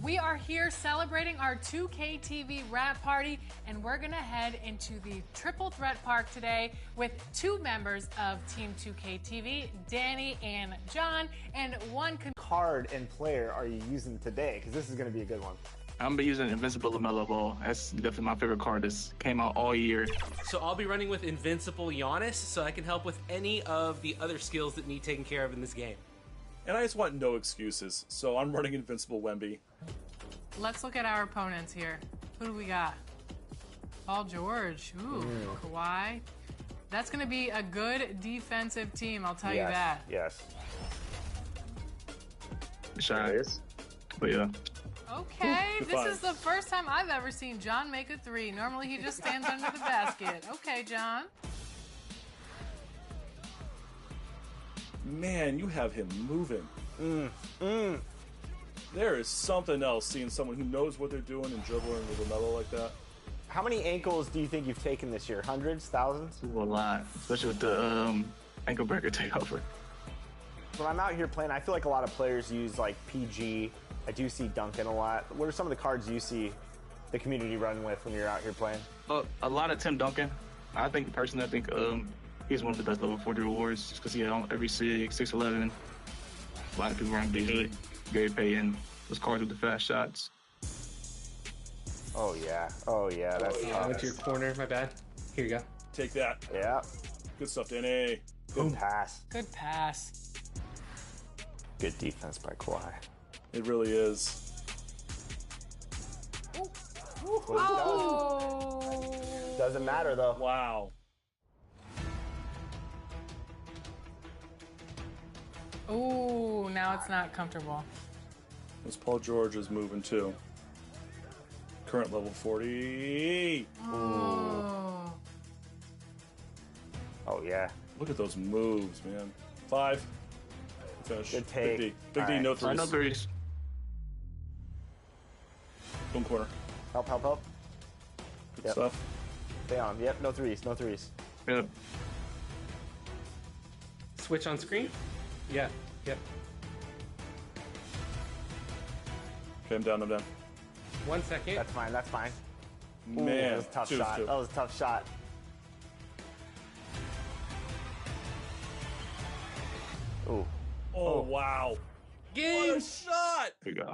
We are here celebrating our 2K TV wrap party, and we're gonna head into the Triple Threat Park today with two members of Team 2K TV, Danny and John, and one card and player are you using today? Because this is gonna be a good one. I'm be using Invincible LaMelo Ball. That's definitely my favorite card that's came out all year. So I'll be running with Invincible Giannis, so I can help with any of the other skills that need taken care of in this game. And I just want no excuses, so I'm running Invincible Wemby. Let's look at our opponents here. Who do we got? Paul George. Ooh, Kawhi. That's going to be a good defensive team, I'll tell you that. Yes. Shy. But yeah. Okay, this is the first time I've ever seen John make a three. Normally he just stands under the basket. Okay, John. Man, you have him moving. There is something else seeing someone who knows what they're doing and dribbling with a medal like that. How many ankles do you think you've taken this year? Hundreds? Thousands? A lot, especially with the ankle breaker takeover. When I'm out here playing, I feel like a lot of players use like PG. I do see Duncan a lot. What are some of the cards you see the community run with when you're out here playing? A lot of Tim Duncan. I think personally, he's one of the best level 40 rewards just because he had every 6'11". A lot of people run Beasley, Gary Payton, those cards with the fast shots. Oh yeah, that's I went to your corner, my bad. Here you go. Take that. Yeah. Good stuff, Danny. Good pass. Good pass. Good defense by Kawhi. It really is. Oh! Doesn't matter though. Wow. Ooh, now it's not comfortable. This Paul George is moving too. Current level 40. Oh. Oh yeah. Look at those moves, man. 5. Finish. Good take. Big D. Big D, no threes. No threes. One corner. Help. Good Yep. stuff. Stay on. Yep, no threes. Yep. Switch on screen? Yeah, yep. Okay, I'm down. 1 second. That's fine. Ooh, Man, that was a tough 2-2. shot. That was a tough shot. Ooh. Oh, wow. Game! What a shot! Here we go.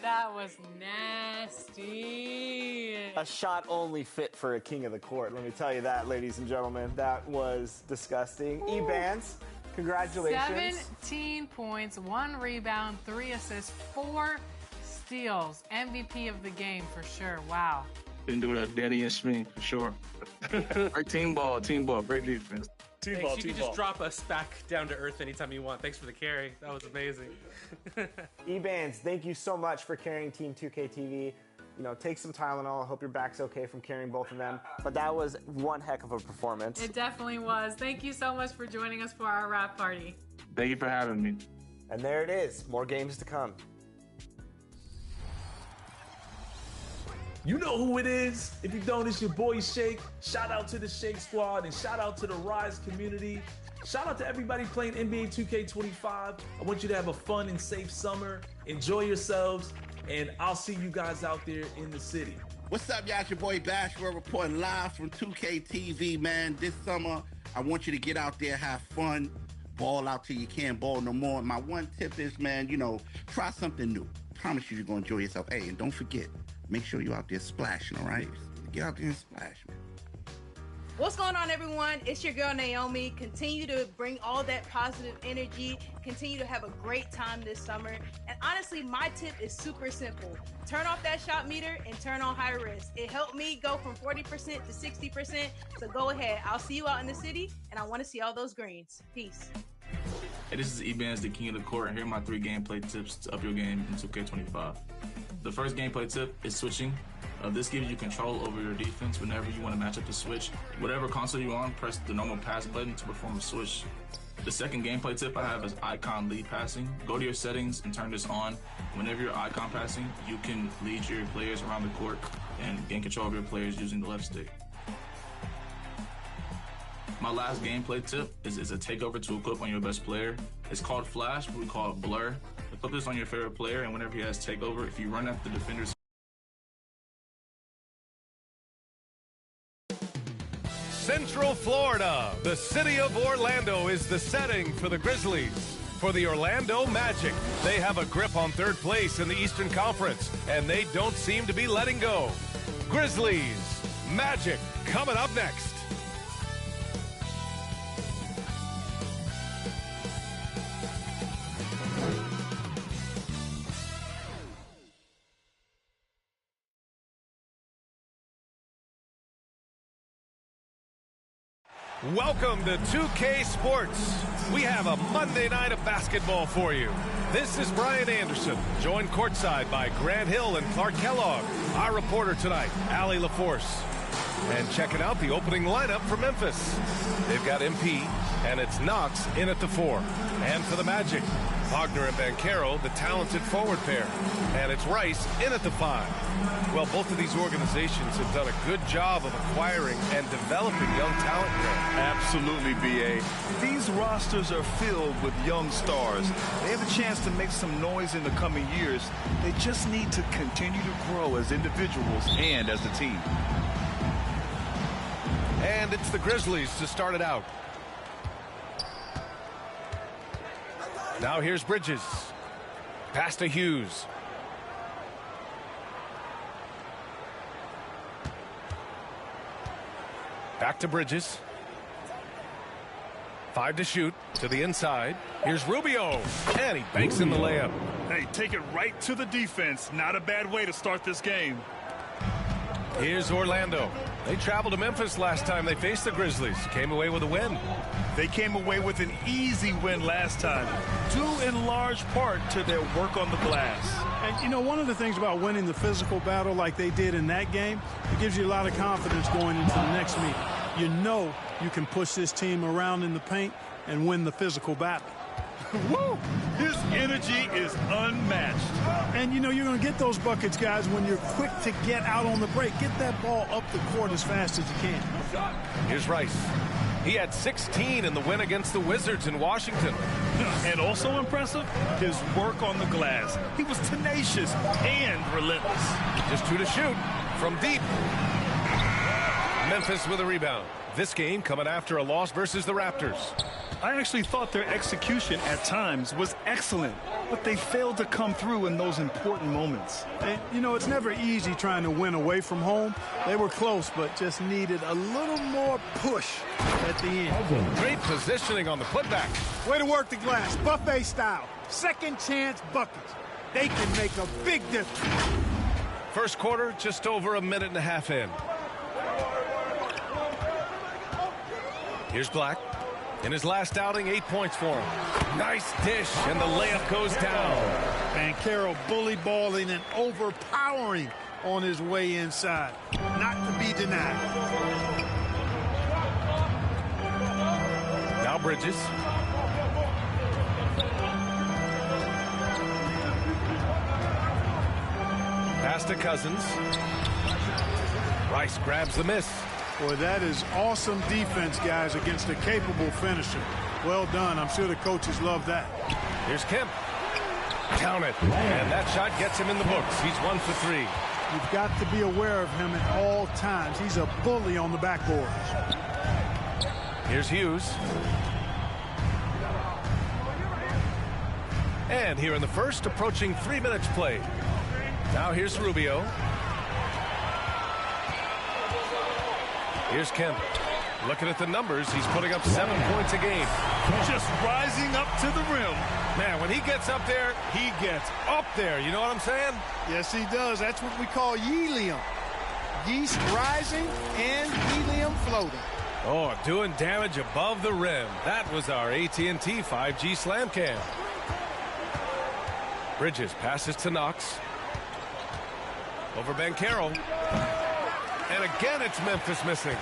That was nasty. A shot only fit for a king of the court. Let me tell you that, ladies and gentlemen. That was disgusting. E-Bands, congratulations. 17 points, 1 rebound, 3 assists, 4 steals. MVP of the game for sure. Wow. Didn't do that, Danny and Smee, for sure. Great team ball, great defense. Team You can just drop us back down to earth anytime you want. Thanks for the carry. That was amazing. E-Bands, thank you so much for carrying Team 2K TV. You know, take some Tylenol. I hope your back's okay from carrying both of them. But that was one heck of a performance. It definitely was. Thank you so much for joining us for our wrap party. Thank you for having me. And there it is. More games to come. You know who it is. If you don't, it's your boy Shake. Shout out to the Shake Squad and shout out to the Rise community. Shout out to everybody playing NBA 2K25. I want you to have a fun and safe summer. Enjoy yourselves, and I'll see you guys out there in the city. What's up, y'all? It's your boy Bash. We're reporting live from 2K TV, man. This summer, I want you to get out there, have fun, ball out till you can't ball no more. My one tip is, man, try something new. Promise you you're going to enjoy yourself. Hey, and don't forget, make sure you're out there splashing, all right? Get out there and splash, man. What's going on, everyone? It's your girl, Naomi. Continue to bring all that positive energy. Continue to have a great time this summer. And honestly, my tip is super simple. Turn off that shot meter and turn on high risk. It helped me go from 40% to 60%. So go ahead. I'll see you out in the city, and I want to see all those greens. Peace. Hey, this is E-Bands, the king of the court, and here are my 3 gameplay tips to up your game in 2K25. The first gameplay tip is switching. This gives you control over your defense whenever you want to match up the switch. Whatever console you're on, press the normal pass button to perform a switch. The second gameplay tip I have is icon lead passing. Go to your settings and turn this on. Whenever you're icon passing, you can lead your players around the court and gain control of your players using the left stick. My last gameplay tip is a takeover to equip on your best player. It's called Flash, but we call it Blur. Put this on your favorite player, and whenever he has takeover, if you run at the defenders. Central Florida, the city of Orlando is the setting for the Grizzlies. For the Orlando Magic, they have a grip on third place in the Eastern Conference, and they don't seem to be letting go. Grizzlies, Magic, coming up next. Welcome to 2K Sports. We have a Monday night of basketball for you. This is Brian Anderson, joined courtside by Grant Hill and Clark Kellogg. Our reporter tonight, Allie LaForce. And checking out the opening lineup for Memphis. They've got MP, and it's Knox in at the 4. And for the Magic, Wagner and Banchero, the talented forward pair. And it's Rice in at the 5. Well, both of these organizations have done a good job of acquiring and developing young talent. Absolutely, B.A. These rosters are filled with young stars. They have a chance to make some noise in the coming years. They just need to continue to grow as individuals and as a team. And it's the Grizzlies to start it out. Now here's Bridges. Pass to Hughes. Back to Bridges. 5 to shoot. To the inside. Here's Rubio. And he banks in the layup. Hey, take it right to the defense. Not a bad way to start this game. Here's Orlando. They traveled to Memphis last time they faced the Grizzlies. Came away with a win. They came away with an easy win last time, due in large part to their work on the glass. And, you know, one of the things about winning the physical battle like they did in that game, it gives you a lot of confidence going into the next meeting. You know you can push this team around in the paint and win the physical battle. Woo! His energy is unmatched. And, you know, you're going to get those buckets, guys, when you're quick to get out on the break. Get that ball up the court as fast as you can. Here's Rice. He had 16 in the win against the Wizards in Washington. And also impressive, his work on the glass. He was tenacious and relentless. Just 2 to shoot from deep. Memphis with a rebound. This game coming after a loss versus the Raptors. I actually thought their execution at times was excellent, but they failed to come through in those important moments. And, you know, it's never easy trying to win away from home. They were close, but just needed a little more push at the end. Great positioning on the putback. Way to work the glass, buffet style. Second chance buckets. They can make a big difference. First quarter, just over a minute and a half in. Here's Black. In his last outing, 8 points for him. Nice dish, and the layup goes down. Banchero bully balling and overpowering on his way inside. Not to be denied. Now Bridges. Pass to Cousins. Rice grabs the miss. Boy, that is awesome defense, guys, against a capable finisher. Well done. I'm sure the coaches love that. Here's Kemp. Count it. And that shot gets him in the books. He's 1 for 3. You've got to be aware of him at all times. He's a bully on the backboard. Here's Hughes. And here in the first, approaching 3 minutes played. Now here's Rubio. Here's Kemp. Looking at the numbers, he's putting up 7 points a game. Just rising up to the rim. Man, when he gets up there, he gets up there. You know what I'm saying? Yes, he does. That's what we call helium. Yeast rising and helium floating. Oh, doing damage above the rim. That was our AT&T 5G Slam Cam. Bridges passes to Knox. Over Banchero. And again, it's Memphis missing.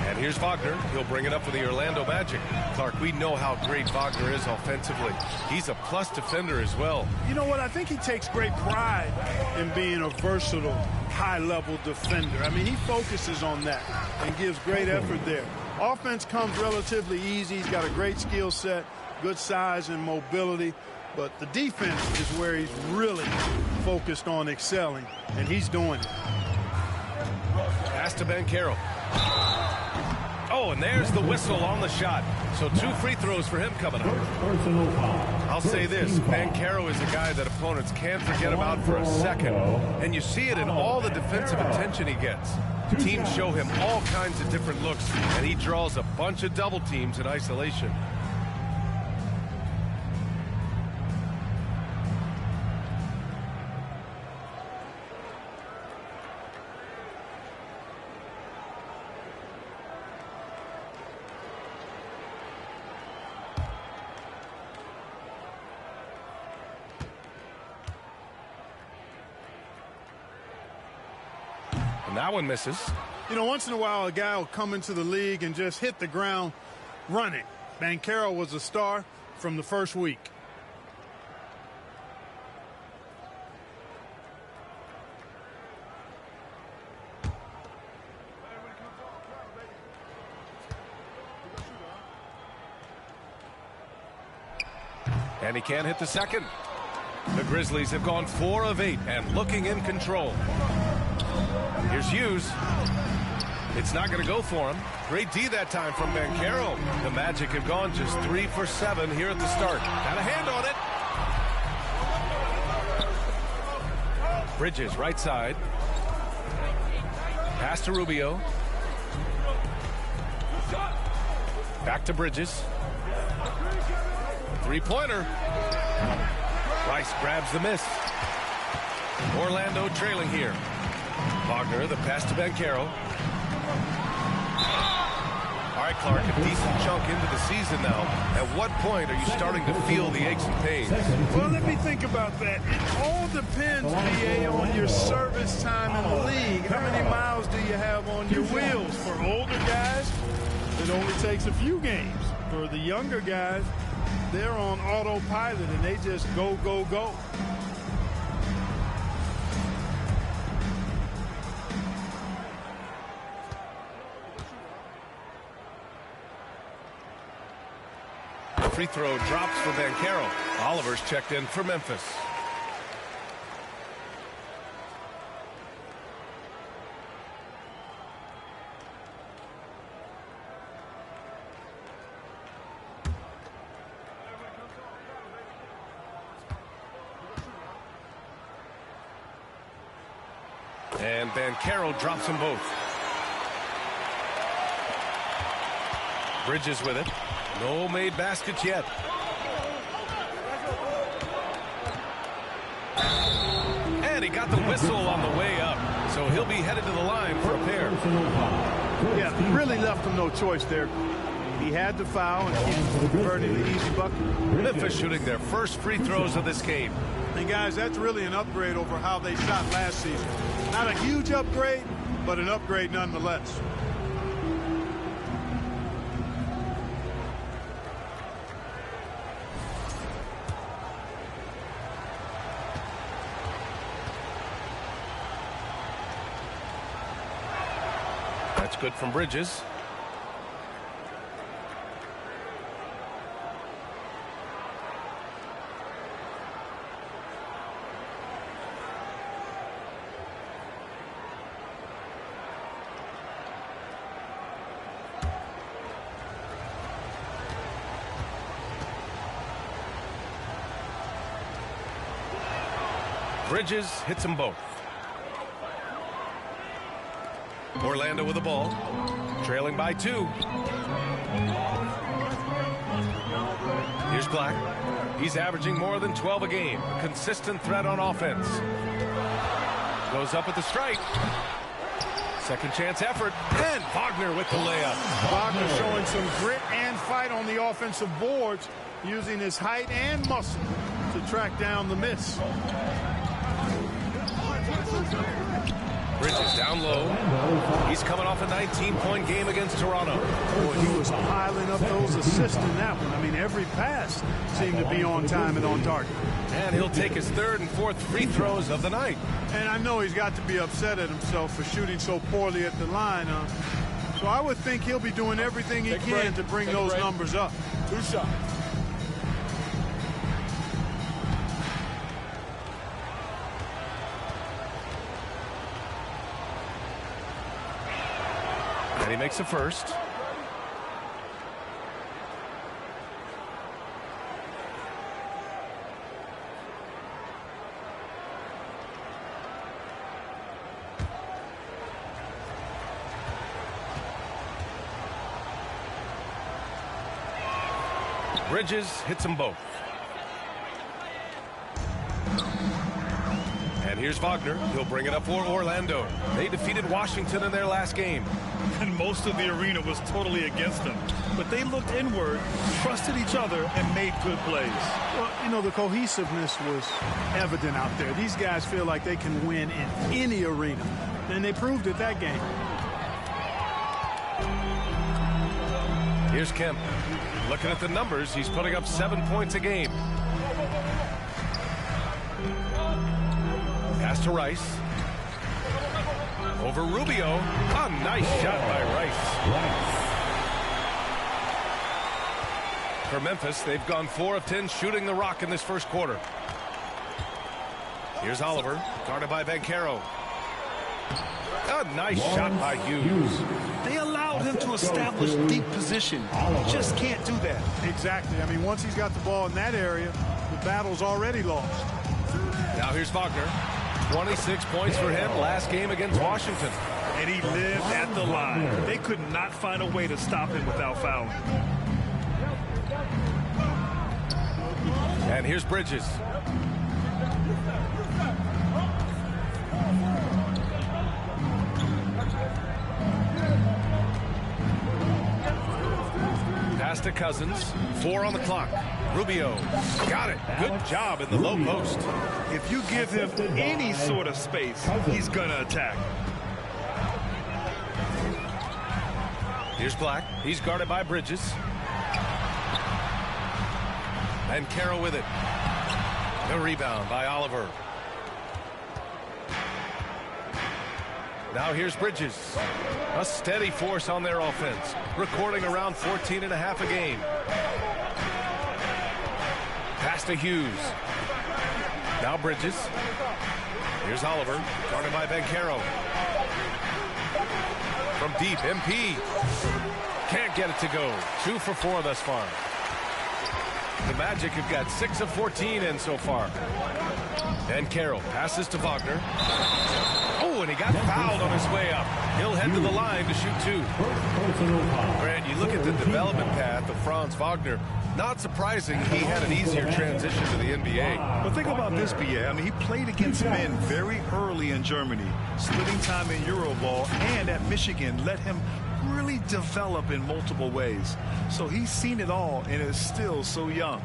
And here's Wagner. He'll bring it up for the Orlando Magic. Clark, we know how great Wagner is offensively. He's a plus defender as well. You know what? I think he takes great pride in being a versatile, high-level defender. I mean, he focuses on that and gives great effort there. Offense comes relatively easy. He's got a great skill set, good size and mobility. but the defense is where he's really focused on excelling, and he's doing it. Pass to Banchero. Oh, and there's the whistle on the shot. So 2 free throws for him coming up. I'll say this, Banchero is a guy that opponents can't forget about for a second. And you see it in all the defensive attention he gets. Teams show him all kinds of different looks, and he draws a bunch of double teams in isolation. And that one misses. You know, once in a while, a guy will come into the league and just hit the ground running. Banchero was a star from the first week. And he can't hit the second. The Grizzlies have gone 4 of 8 and looking in control. Here's Hughes. It's not going to go for him. Great D that time from Banchero. The Magic have gone just 3 for 7 here at the start. Got a hand on it. Bridges, right side. Pass to Rubio. Back to Bridges. 3-pointer. Rice grabs the miss. Orlando trailing here. Wagner, the pass to Banchero. All right, Clark, a decent chunk into the season now. At what point are you starting to feel the aches and pains? Well, let me think about that. It all depends, BA, on your service time in the league. How many miles do you have on your wheels? For older guys, it only takes a few games. For the younger guys, they're on autopilot and they just go, go, go. Free throw drops for Banchero. Oliver's checked in for Memphis. And Banchero drops them both. Bridges with it. No made baskets yet. And he got the whistle on the way up. So he'll be headed to the line for a pair. Yeah, really left him no choice there. He had to foul and keep converting the easy bucket. Memphis shooting their first free throws of this game. And guys, that's really an upgrade over how they shot last season. Not a huge upgrade, but an upgrade nonetheless. That's good from Bridges. Bridges hits them both. Orlando with the ball, trailing by 2. Here's Black. He's averaging more than 12 a game. Consistent threat on offense. Goes up at the strike. Second chance effort. And Wagner with the layup. Wagner showing some grit and fight on the offensive boards, using his height and muscle to track down the miss. Bridges down low. He's coming off a 19-point game against Toronto. Boy, he was piling up those assists in that one. I mean, every pass seemed to be on time and on target. And he'll take his 3rd and 4th free throws of the night. And I know he's got to be upset at himself for shooting so poorly at the line. So I would think he'll be doing everything he can to bring those numbers up. 2 shots. And he makes the first. Bridges hits them both. And here's Wagner. He'll bring it up for Orlando. They defeated Washington in their last game. And most of the arena was totally against them. But they looked inward, trusted each other, and made good plays. Well, you know, the cohesiveness was evident out there. These guys feel like they can win in any arena. And they proved it that game. Here's Kemp. Looking at the numbers, he's putting up 7 points a game. Pass to Rice. Over Rubio. A nice shot by Rice. For Memphis, they've gone 4 of 10 shooting the rock in this first quarter. Here's Oliver, guarded by Banchero. A nice shot by Hughes. They allowed him to establish deep position. He just can't do that. Exactly. I mean, once he's got the ball in that area, the battle's already lost. Now here's Wagner. 26 points for him last game against Washington. And he lived at the line. They could not find a way to stop him without fouling. And here's Bridges. Pass to Cousins. 4 on the clock. Rubio. Got it. Good job in the low post. If you give him any sort of space, he's going to attack. Here's Black. He's guarded by Bridges. And Carroll with it. The rebound by Oliver. Now here's Bridges. A steady force on their offense, recording around 14.5 a game. Pass to Hughes. Now Bridges. Here's Oliver, guarded by Banchero. From deep, MP. Can't get it to go. 2 for 4 thus far. The Magic have got 6 of 14 in so far. And Carroll passes to Wagner. Oh, and he got fouled on his way up. He'll head to the line to shoot 2. Grant, you look at the development path of Franz Wagner. Not surprising he had an easier transition to the NBA. But think about this, BA. I mean, he played against men very early in Germany, splitting time in Euroball, and at Michigan let him really develop in multiple ways. So he's seen it all and is still so young.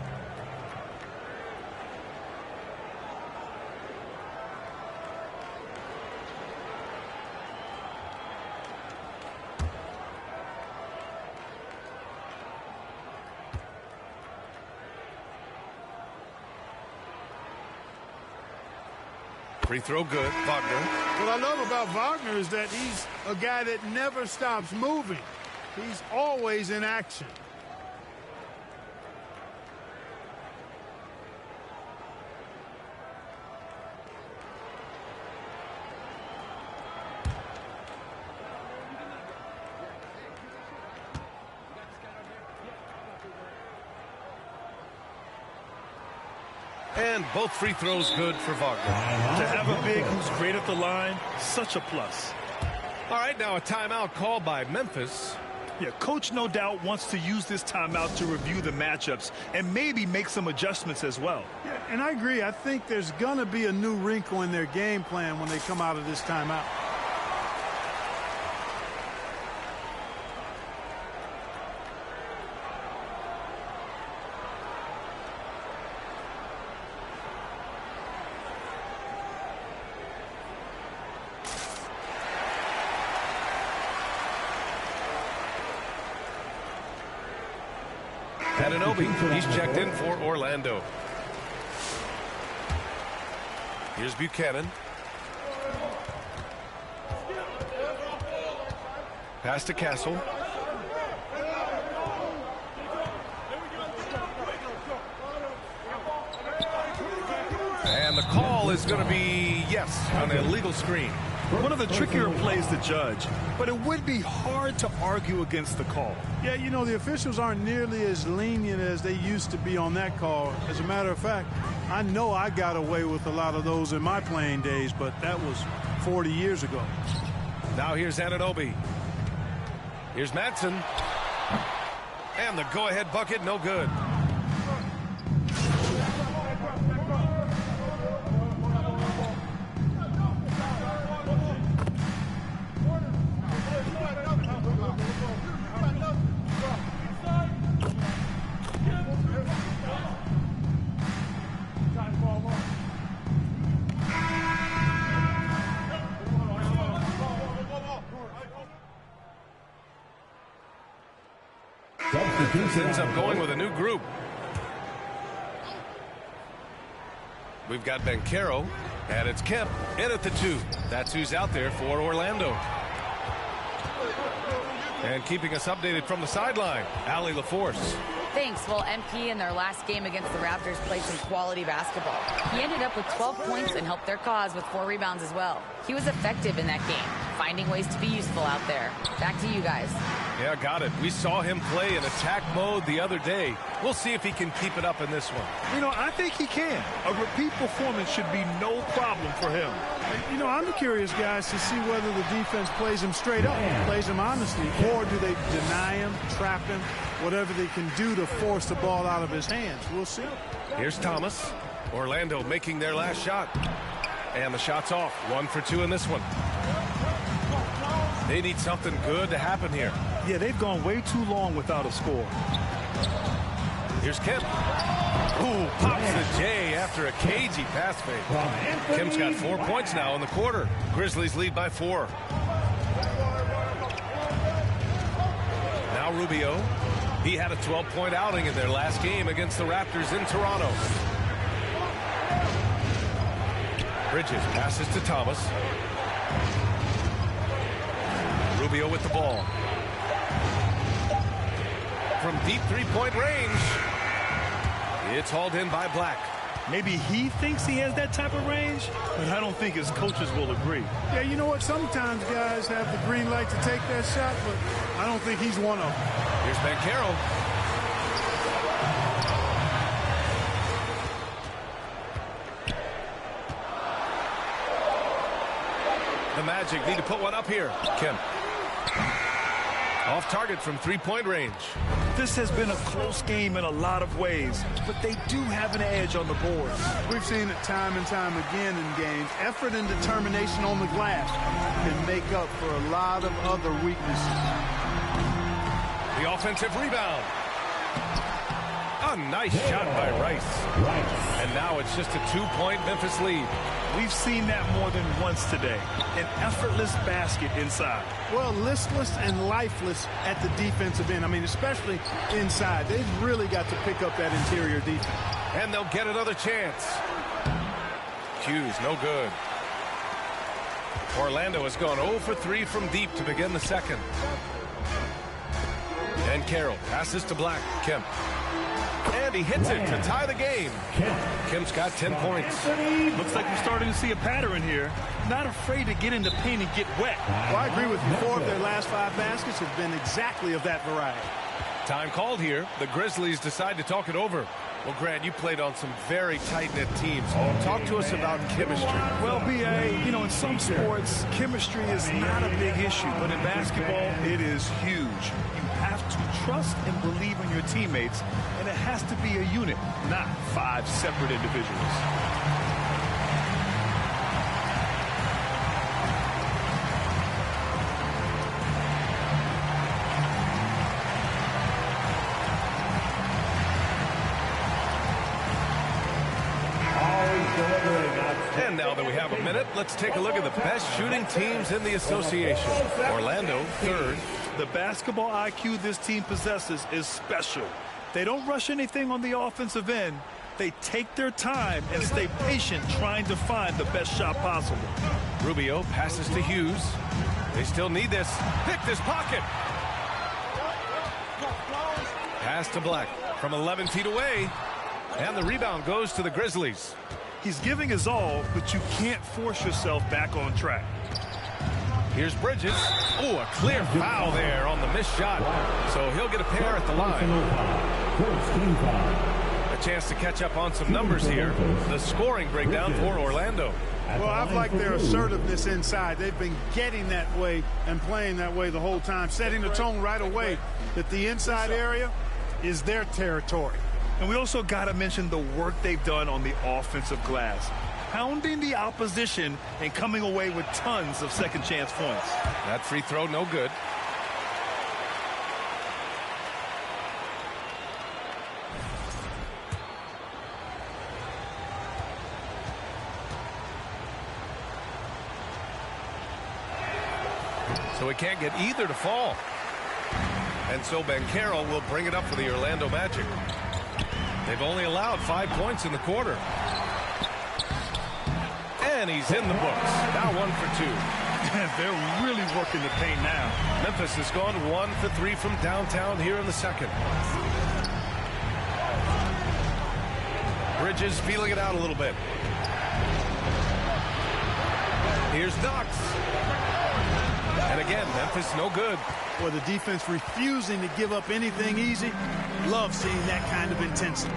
Free throw good. Wagner. What I love about Wagner is that he's a guy that never stops moving. He's always in action. And both free throws good for Wagner. To have a big who's great at the line, such a plus. All right, now a timeout called by Memphis. Yeah, coach no doubt wants to use this timeout to review the matchups and maybe make some adjustments as well. Yeah, and I agree. I think there's going to be a new wrinkle in their game plan when they come out of this timeout. He's checked in for Orlando. Here's Buchanan. Pass to Castle. And the call is going to be, yes, an illegal screen. One of the trickier plays to judge, but it would be hard to argue against the call. Yeah, you know, the officials aren't nearly as lenient as they used to be on that call. As a matter of fact, I know I got away with a lot of those in my playing days, but that was 40 years ago. Now here's Anunoby. Here's Madsen. And the go-ahead bucket, no good. Ends up going with a new group. We've got Bencaro, and it's Kemp in at the 2. That's who's out there for Orlando. And keeping us updated from the sideline, Allie LaForce. Thanks. Well, MP in their last game against the Raptors played some quality basketball. He ended up with 12 points and helped their cause with 4 rebounds as well. He was effective in that game, finding ways to be useful out there. Back to you guys. Yeah, got it. We saw him play in attack mode the other day. We'll see if he can keep it up in this one. You know, I think he can. A repeat performance should be no problem for him. You know, I'm curious, guys, to see whether the defense plays him straight up, plays him honestly, or do they deny him, trap him, whatever they can do to force the ball out of his hands. We'll see. Here's Thomas. Orlando making their last shot. And the shot's off. 1 for 2 in this one. They need something good to happen here. Yeah, they've gone way too long without a score. Here's Kemp. Ooh, pops the J after a cagey pass fake. Kemp's got 4 points now in the quarter. Grizzlies lead by 4. Now Rubio. He had a 12-point outing in their last game against the Raptors in Toronto. Bridges passes to Thomas. Rubio with the ball. From deep three-point range. It's hauled in by Black. Maybe he thinks he has that type of range, but I don't think his coaches will agree. Yeah, you know what? Sometimes guys have the green light to take that shot, but I don't think he's one of them. Here's Bencaro. The Magic need to put one up here. Kemp. Off target from three-point range. This has been a close game in a lot of ways, but they do have an edge on the boards. We've seen it time and time again in games. Effort and determination on the glass can make up for a lot of other weaknesses. The offensive rebound. A nice shot by Rice. And now it's just a 2-point Memphis lead. We've seen that more than once today. An effortless basket inside. Well, listless and lifeless at the defensive end. I mean, especially inside. They've really got to pick up that interior defense. And they'll get another chance. Hughes, no good. Orlando has gone 0 for 3 from deep to begin the second. And Carroll passes to Black. Kemp. And he hits it to tie the game. Kemp's got 10 points. Looks like we're starting to see a pattern here. Not afraid to get in the paint and get wet. Well, I agree with you. 4 of their last 5 baskets have been exactly of that variety. Time called here. The Grizzlies decide to talk it over. Well, Grant, you played on some very tight-knit teams. Talk to us about chemistry. Well, B.A., you know, in some sports, chemistry is not a big issue. But in basketball, it is huge. You have to trust and believe in your teammates, and it has to be a unit, not 5 separate individuals. And now that we have a minute, let's take a look at the best shooting teams in the association. Orlando, 3rd. The basketball IQ this team possesses is special. They don't rush anything on the offensive end. They take their time and stay patient trying to find the best shot possible. Rubio passes to Hughes. They still need this. Pick this pocket. Pass to Black from 11 feet away. And the rebound goes to the Grizzlies. He's giving his all, but you can't force yourself back on track. Here's Bridges. Oh, a clear foul there on the missed shot. So he'll get a pair at the line. A chance to catch up on some numbers here. The scoring breakdown for Orlando. Well, I've liked their assertiveness inside. They've been getting that way and playing that way the whole time, setting the tone right away that the inside area is their territory. And we also got to mention the work they've done on the offensive glass, pounding the opposition and coming away with tons of second chance points. That free throw, no good. So he can't get either to fall. And so Banchero will bring it up for the Orlando Magic. They've only allowed 5 points in the quarter. And he's in the books. Now 1 for 2. They're really working the paint now. Memphis has gone 1 for 3 from downtown here in the second. Bridges feeling it out a little bit. Here's Knox. And again, Memphis no good. Or the defense refusing to give up anything easy. Love seeing that kind of intensity.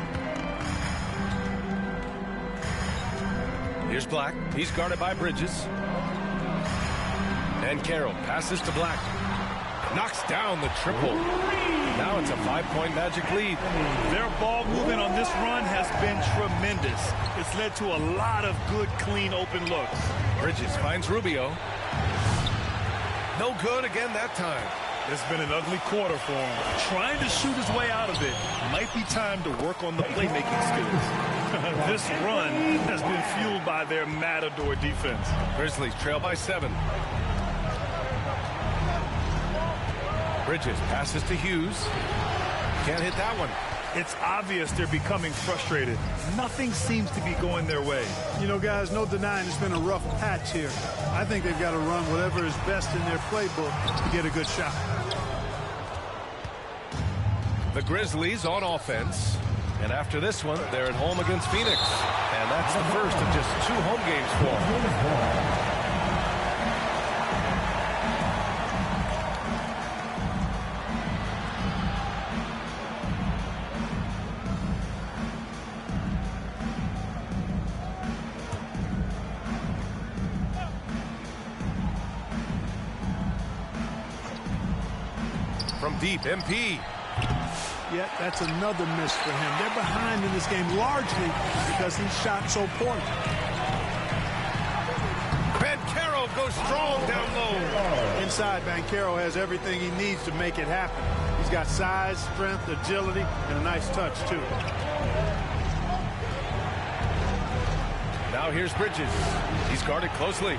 Here's Black. He's guarded by Bridges. And Carroll passes to Black. Knocks down the triple. Now it's a 5-point Magic lead. Their ball movement on this run has been tremendous. It's led to a lot of good, clean, open looks. Bridges finds Rubio. No good again that time. It's been an ugly quarter for him. Trying to shoot his way out of it. Might be time to work on the playmaking skills. This run has been fueled by their Matador defense. Grizzlies trail by 7. Bridges passes to Hughes. Can't hit that one. It's obvious they're becoming frustrated. Nothing seems to be going their way. You know, guys, no denying it's been a rough patch here. I think they've got to run whatever is best in their playbook to get a good shot. The Grizzlies on offense. And after this one, they're at home against Phoenix. And that's the first of just 2 home games for them. From deep, MP. Yeah, that's another miss for him. They're behind in this game largely because he shot so poorly. Banchero goes strong down low. Inside, Banchero has everything he needs to make it happen. He's got size, strength, agility, and a nice touch, too. Now here's Bridges. He's guarded closely.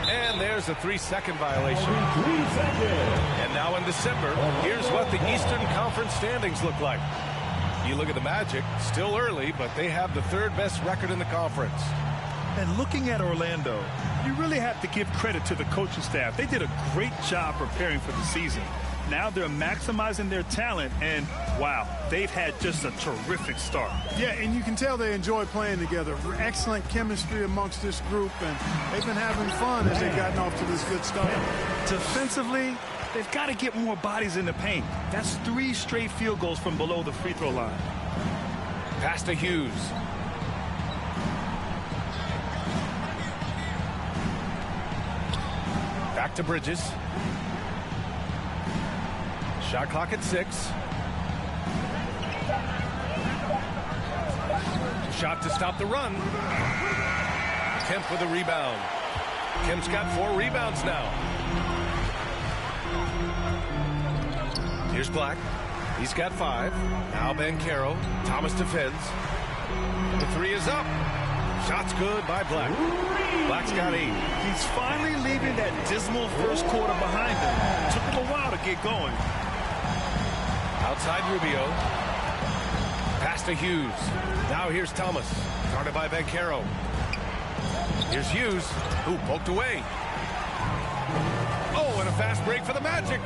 And there's a 3-second violation. And now in December, here's what the Eastern Conference standings look like. You look at the Magic, still early, but they have the 3rd best record in the conference. And looking at Orlando, you really have to give credit to the coaching staff. They did a great job preparing for the season. Now they're maximizing their talent, and wow, they've had just a terrific start. Yeah, and you can tell they enjoy playing together. Excellent chemistry amongst this group, and they've been having fun as they've gotten off to this good start. Defensively, they've got to get more bodies in the paint. That's 3 straight field goals from below the free throw line. Pass to Hughes. Back to Bridges. Shot clock at 6. Shot to stop the run. Kemp with a rebound. Kemp's got 4 rebounds now. Here's Black. He's got 5. Now Banchero. Thomas defends. The 3 is up. Shot's good by Black. Black's got 8. He's finally leaving that dismal first quarter behind him. Took him a while to get going. Outside Rubio. Pass to Hughes. Now here's Thomas. Guarded by Banchero. Here's Hughes, who poked away. Oh, and a fast break for the Magic.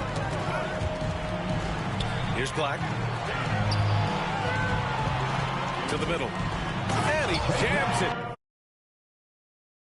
Here's Black. To the middle. And he jams it.